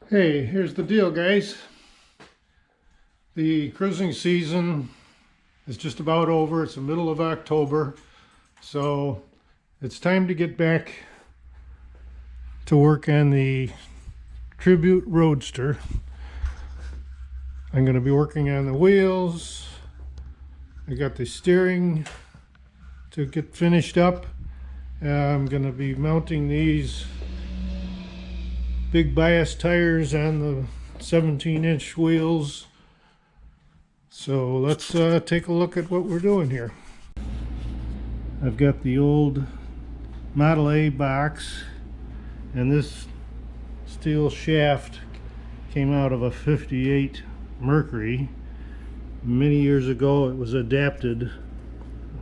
Hey, here's the deal, guys. The cruising season is just about over. It's the middle of October, so it's time to get back to work on the Tribute Roadster. I'm going to be working on the wheels. I got the steering to get finished up. I'm going to be mounting these big bias tires on the 17-inch wheels. So let's take a look at what we're doing here. I've got the old Model A box, and this steel shaft came out of a 58 Mercury. Many years ago it was adapted,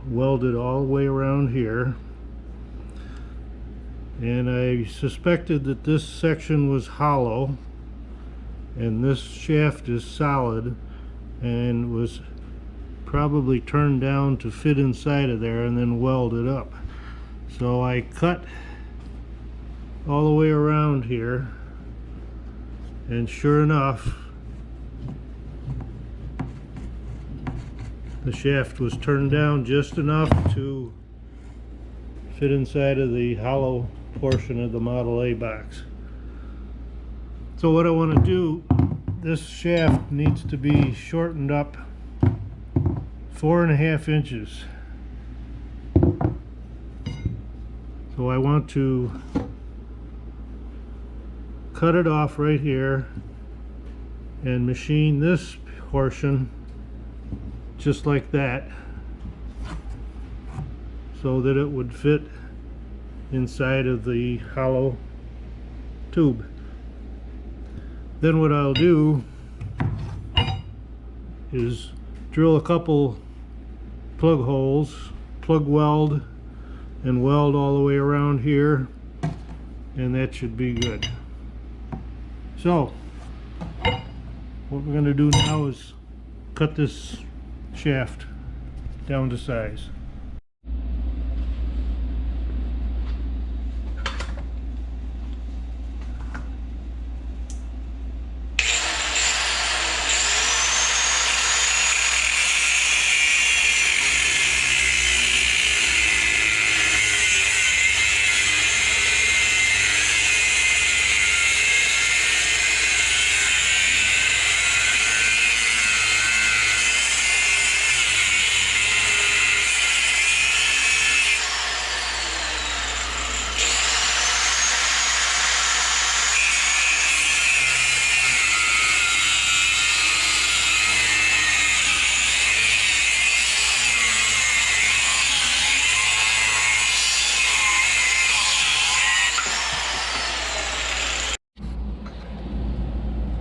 welded all the way around here. And I suspected that this section was hollow and this shaft is solid and was probably turned down to fit inside of there and then welded up. So I cut all the way around here, and sure enough the shaft was turned down just enough to fit inside of the hollow portion of the Model A box. So what I want to do, this shaft needs to be shortened up 4.5 inches. So I want to cut it off right here and machine this portion just like that, so that it would fit inside of the hollow tube. Then what I'll do is drill a couple plug holes, plug weld, and weld all the way around here, and that should be good. So what we're going to do now is cut this shaft down to size.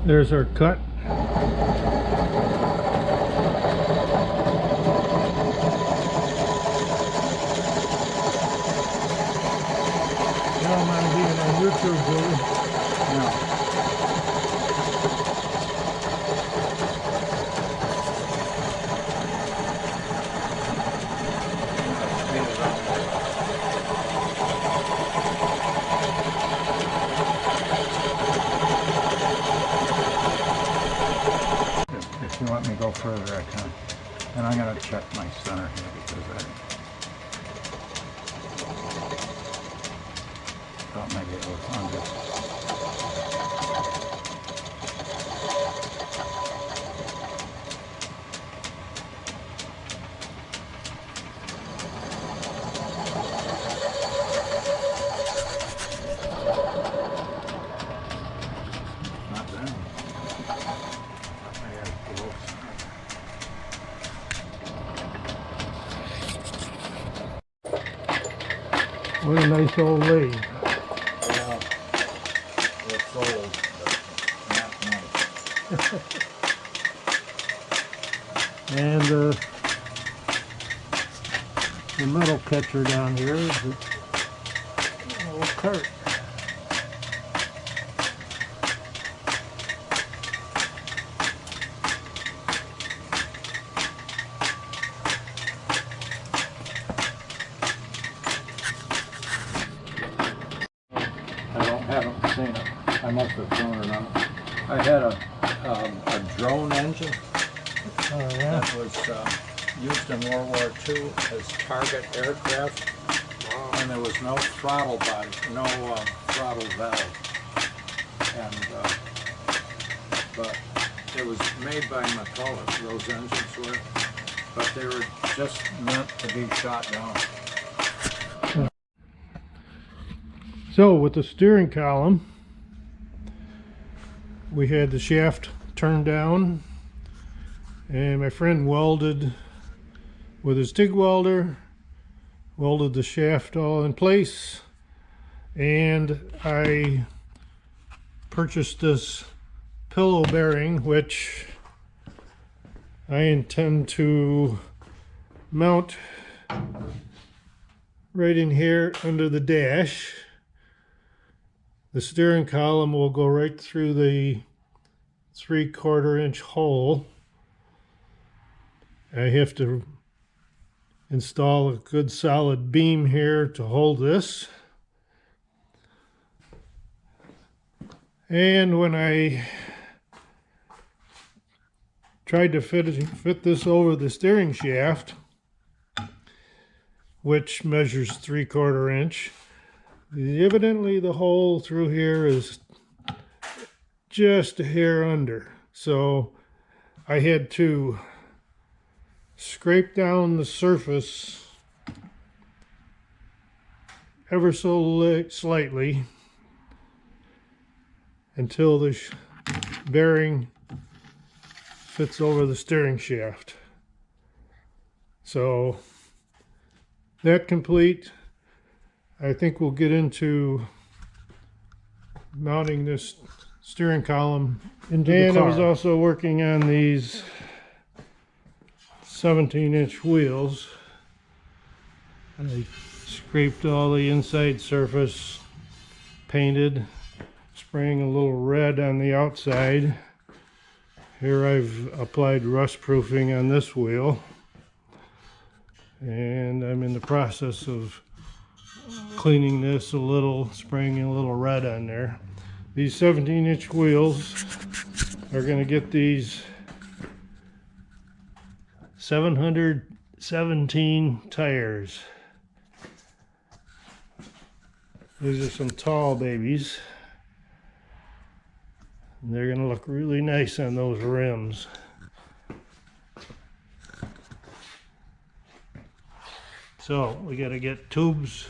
There's our cut. You don't mind being on YouTube, do you? No. If you want me to go further, I can. And I'm going to check my center here because I thought maybe it was under. Not down. What a nice old lathe. Yeah, it's old, but not nice. And the metal catcher down here is a little cart. I haven't seen it. I must have thrown it out. I had a drone engine Oh yeah. that was used in World War II as target aircraft, and there was no throttle body, no throttle valve, and but it was made by McCulloch. Those engines were, but they were just meant to be shot down. So with the steering column, we had the shaft turned down, and my friend welded with his TIG welder, welded the shaft all in place, and I purchased this pillow bearing, which I intend to mount right in here under the dash. The steering column will go right through the 3/4 inch hole. I have to install a good solid beam here to hold this. And when I tried to fit this over the steering shaft, which measures 3/4 inch, evidently the hole through here is just a hair under. So I had to scrape down the surface ever so slightly until the bearing fits over the steering shaft. So that complete, I think we'll get into mounting this steering column into the car. And I was also working on these 17-inch wheels. I scraped all the inside surface, painted, spraying a little red on the outside. Here I've applied rust proofing on this wheel, and I'm in the process of cleaning this a little, spraying a little red on there. These 17-inch wheels are going to get these 717 tires. These are some tall babies. And they're going to look really nice on those rims. So we got to get tubes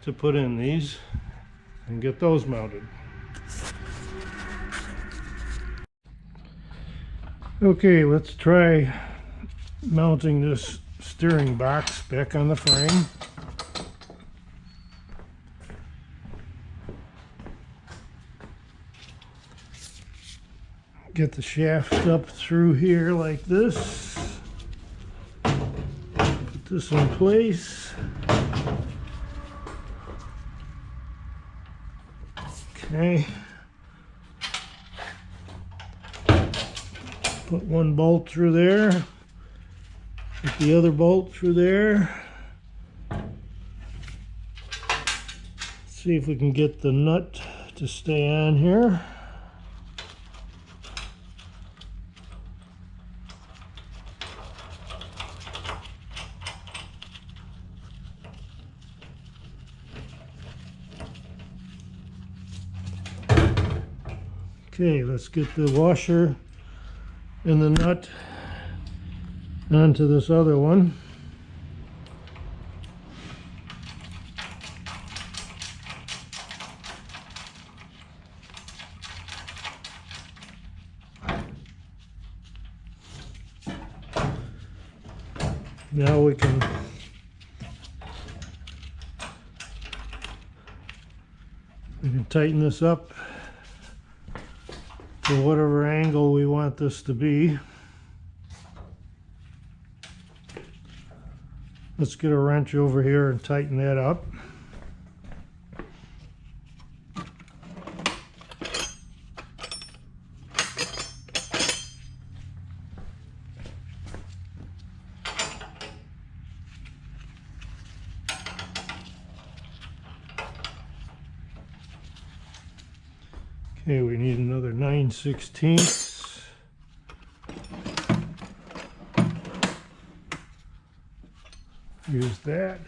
to put in these and get those mounted. Okay, let's try mounting this steering box back on the frame. Get the shaft up through here like this. Put this in place. Okay. Put one bolt through there. Put the other bolt through there. See if we can get the nut to stay on here. Okay, let's get the washer and the nut onto this other one. Now we can tighten this up to whatever angle we want this to be. Let's get a wrench over here and tighten that up. Okay, we need another 9/16. Use that.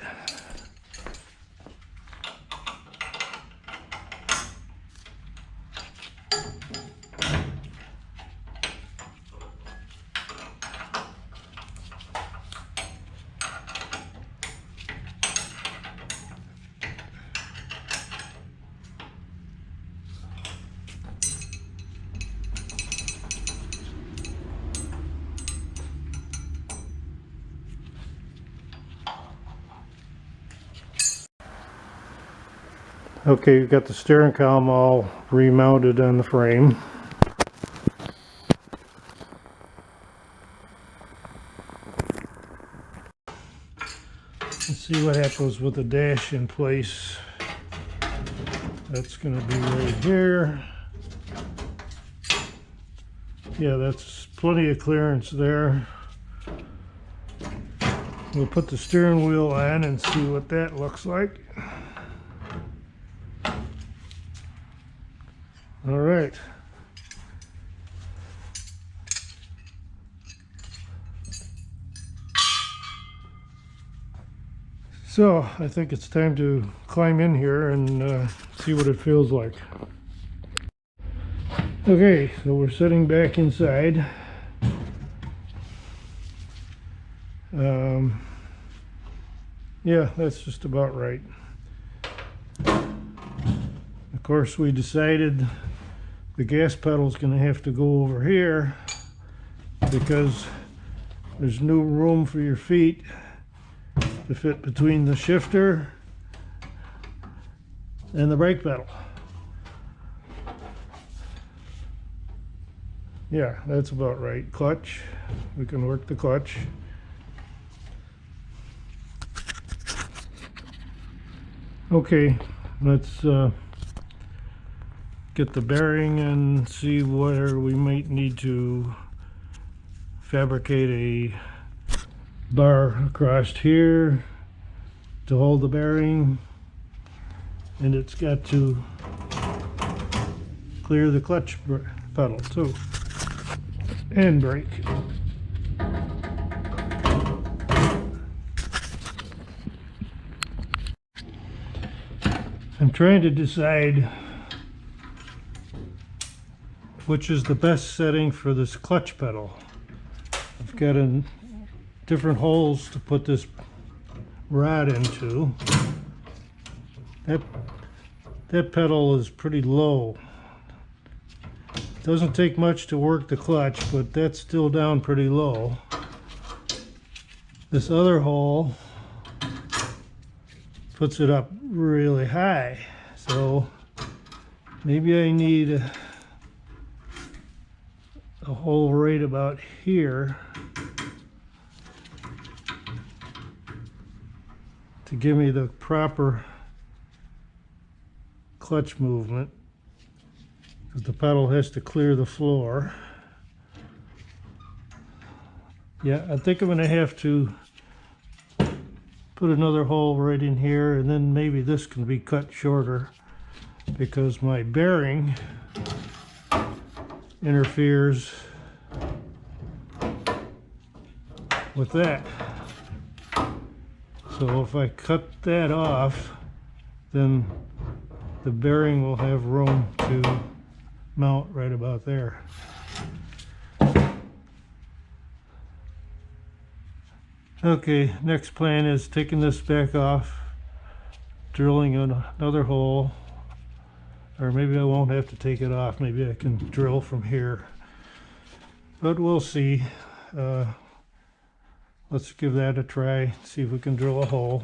Okay, you've got the steering column all remounted on the frame. Let's see what happens with the dash in place. That's going to be right here. Yeah, that's plenty of clearance there. We'll put the steering wheel on and see what that looks like. All right. So I think it's time to climb in here and see what it feels like. Okay, so we're sitting back inside. Yeah, that's just about right. Of course, we decided the gas pedal is going to have to go over here because there's no room for your feet to fit between the shifter and the brake pedal. Yeah, that's about right. Clutch, we can work the clutch. Okay, let's get the bearing and see where we might need to fabricate a bar across here to hold the bearing, and it's got to clear the clutch pedal too, and brake. I'm trying to decide which is the best setting for this clutch pedal. I've got different holes to put this rod into. That pedal is pretty low. Doesn't take much to work the clutch, but that's still down pretty low. This other hole puts it up really high, so maybe I need a hole right about here to give me the proper clutch movement, because the pedal has to clear the floor. Yeah, I think I'm going to have to put another hole right in here, and then maybe this can be cut shorter because my bearing interferes with that. So if I cut that off, then the bearing will have room to mount right about there. Okay, next plan is taking this back off, drilling another hole, or maybe I won't have to take it off. Maybe I can drill from here, but we'll see. Let's give that a try, see if we can drill a hole.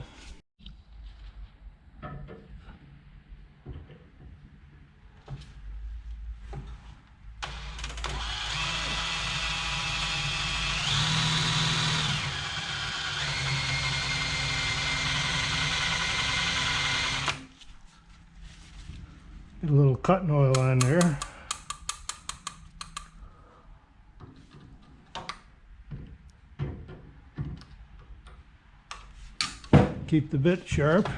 Get a little cutting oil on there. Keep the bit sharp.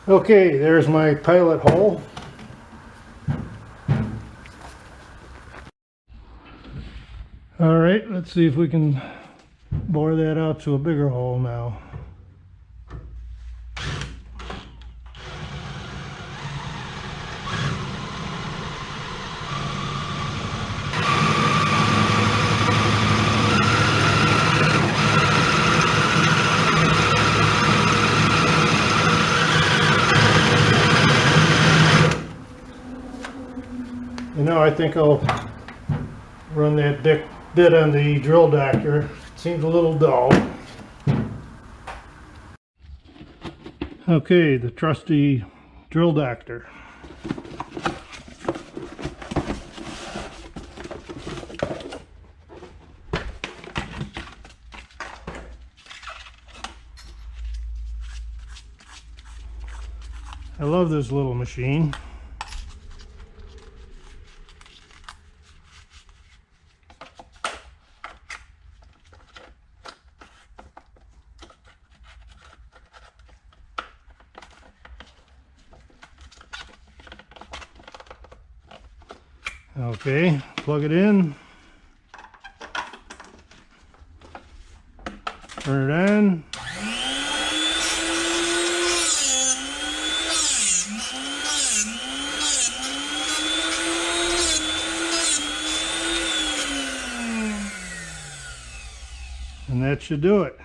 Okay, there's my pilot hole. All right, let's see if we can bore that out to a bigger hole now. You know, I think I'll run that bit on the drill doctor. Seems a little dull. Okay, the trusty drill doctor. I love this little machine. Okay, plug it in, turn it on. And that should do it.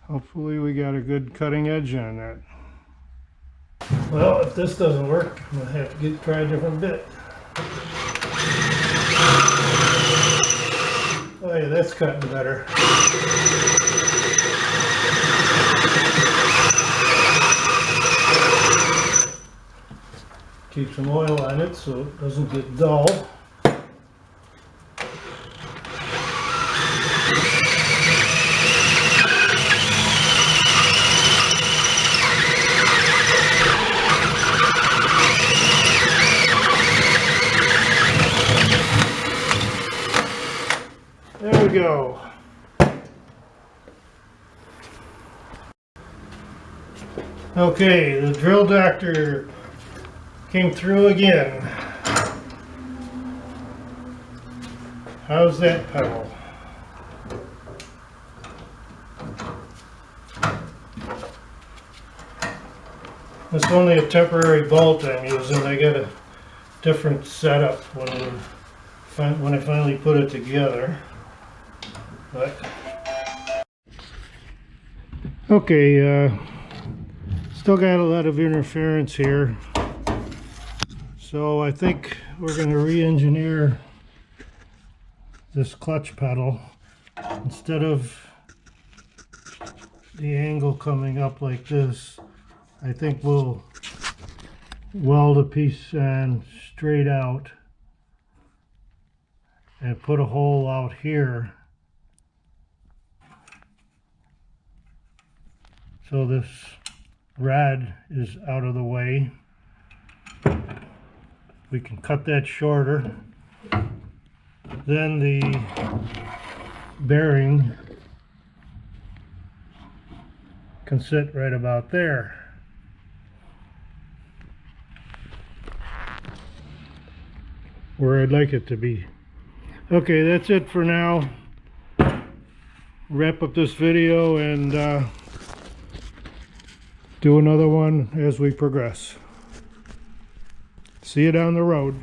Hopefully we got a good cutting edge on that. Well, if this doesn't work, I'm gonna have to try a different bit. Oh yeah, that's cutting better. Keep some oil on it so it doesn't get dull. There we go. Okay, the drill doctor came through again. How's that pedal? It's only a temporary bolt I'm using. I got a different setup when I finally put it together. But okay, still got a lot of interference here, so I think we're going to re-engineer this clutch pedal. Instead of the angle coming up like this, I think we'll weld a piece on straight out and put a hole out here so this rad is out of the way. We can cut that shorter. Then the bearing can sit right about there. Where I'd like it to be. Okay, that's it for now. Wrap up this video and do another one as we progress. See you down the road.